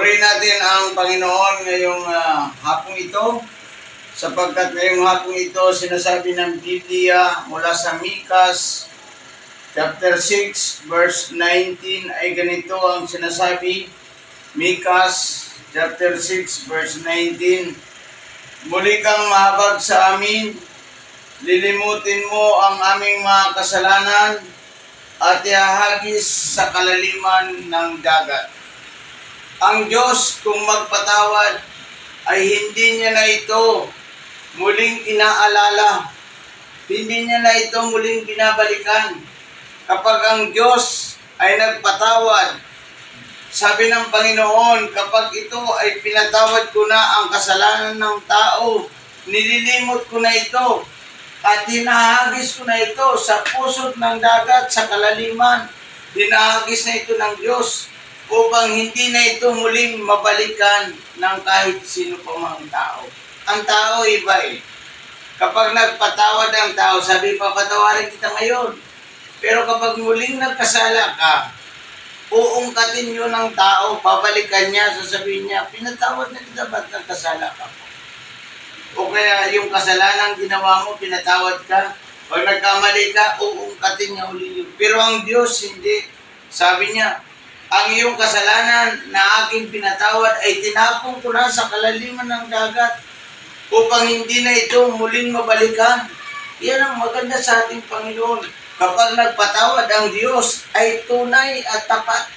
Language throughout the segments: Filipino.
Purihin natin ang Panginoon ngayong hapong ito, sapagkat ngayong hapong ito sinasabi ng Biblia mula sa Mikas chapter 6 verse 19 ay ganito ang sinasabi. Mikas chapter 6 verse 19, muli kang mahabag sa amin, lilimutin mo ang aming mga kasalanan at ihahagis sa kalaliman ng dagat. Ang Diyos kung magpatawad ay hindi niya na ito muling inaalala. Hindi niya na ito muling binabalikan. Kapag ang Diyos ay nagpatawad, sabi ng Panginoon, kapag ito ay pinatawad ko na ang kasalanan ng tao, nililimot ko na ito at hinahagis ko na ito sa pusod ng dagat, sa kalaliman. Hinahagis na ito ng Diyos upang hindi na ito muling mabalikan ng kahit sino pa mang tao. Ang tao iba eh. Kapag nagpatawad ang tao, sabi, papatawarin kita ngayon. Pero kapag muling nagkasala ka, uungkatin yun ng tao, babalikan niya, sasabihin niya, pinatawad na kita, ba't nagkasala ka po? O kaya yung kasalanang ginawa mo, pinatawad ka, pag nagkamali ka, uungkatin niya uli yun. Pero ang Diyos, hindi. Sabi niya, ang iyong kasalanan na aking pinatawad ay tinapong ko na sa kalaliman ng dagat upang hindi na ito muling mabalikan. Yan ang maganda sa ating Panginoon. Kapag nagpatawad ang Diyos ay tunay at tapat.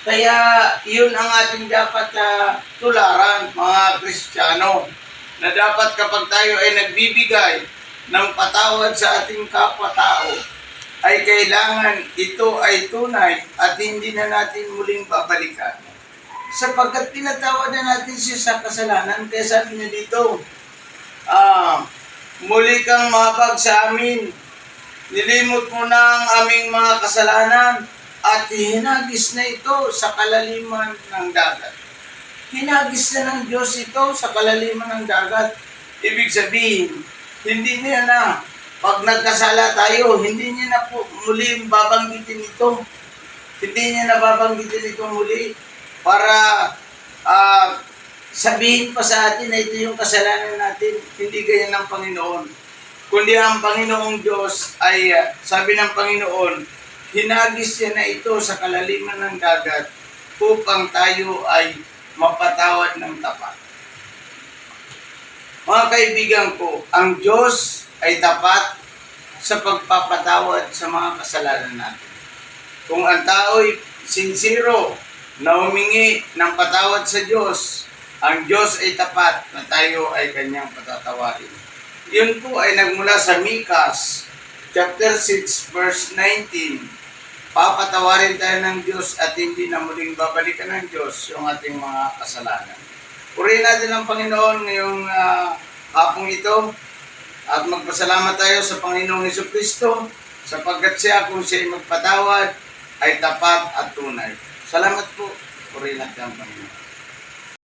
Kaya yun ang ating dapat tularan, mga Kristiyano, na dapat kapag tayo ay nagbibigay ng patawad sa ating kapwa-tao, ay kailangan ito ay tunay at hindi na natin muling babalikan. Sapagkat pinatawad na natin siya sa kasalanan, kaya sabi niya dito, muli kang mahabag sa amin, nilimot mo na ang aming mga kasalanan at hinagis na ito sa kalaliman ng dagat. Hinagis na ng Diyos ito sa kalaliman ng dagat. Ibig sabihin, hindi niya na, pag nagkasala tayo, hindi niya na po muli babanggitin ito. Hindi niya na babanggitin ito muli para sabihin pa sa atin na ito yung kasalanan natin. Hindi ganyan ng Panginoon. Kundi ang Panginoong Diyos ay, sabi ng Panginoon, hinagis niya na ito sa kalaliman ng dagat upang tayo ay mapatawad ng tapat. Mga kaibigan ko, ang Diyos ay tapat sa pagpapatawad sa mga kasalanan natin. Kung ang tao'y sincero na humingi ng patawad sa Diyos, ang Diyos ay tapat na tayo ay kanyang patatawarin. Yun po ay nagmula sa Mikas chapter 6 verse 19. Papatawarin tayo ng Diyos at hindi na muling babalikan ng Diyos yung ating mga kasalanan. Purihin natin ang Panginoon ngayong hapong ito at magpasalamat tayo sa Panginoong Jesucristo sapagkat siya kung siya ay magpatawad ay tapat at tunay. Salamat po. Purihin natin ang Panginoon.